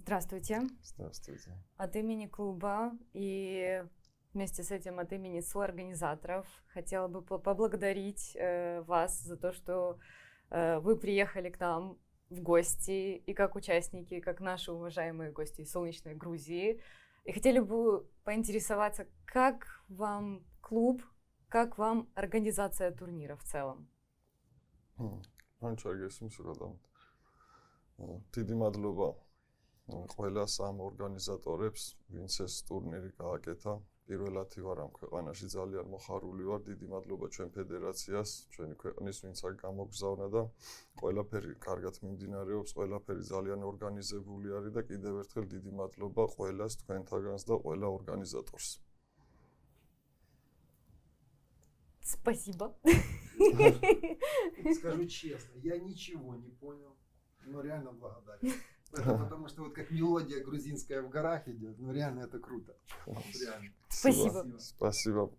Здравствуйте. Здравствуйте. От имени клуба и вместе с этим от имени соорганизаторов хотела бы поблагодарить вас за то, что вы приехали к нам в гости и как участники, как наши уважаемые гости из солнечной Грузии. И хотели бы поинтересоваться, как вам клуб, как вам организация турнира в целом? დიდი მადლობა ყველა სამ ორგანიზატორებს, ვინც ეს ტურნირი გააკეთა. პირველად ვარ ამ ქვეყანაში, ძალიან მოხარული ვარ. დიდი მადლობა ჩვენ ფედერაციას, ჩვენი ქვეყნის ვინც აქ გამოგზავნა და ყველაფერი კარგად მიმდინარეობს, ყველაფერი ძალიან ორგანიზებული არის და კიდევ ერთხელ დიდი მადლობა ყველას თქვენთაგანს და ყველა ორგანიზატორს. Спасибо. Скажу честно, я ничего не понял, но реально благодарен. Это потому что вот как мелодия грузинская в горах идет, ну реально это круто. Реально. Спасибо. Спасибо.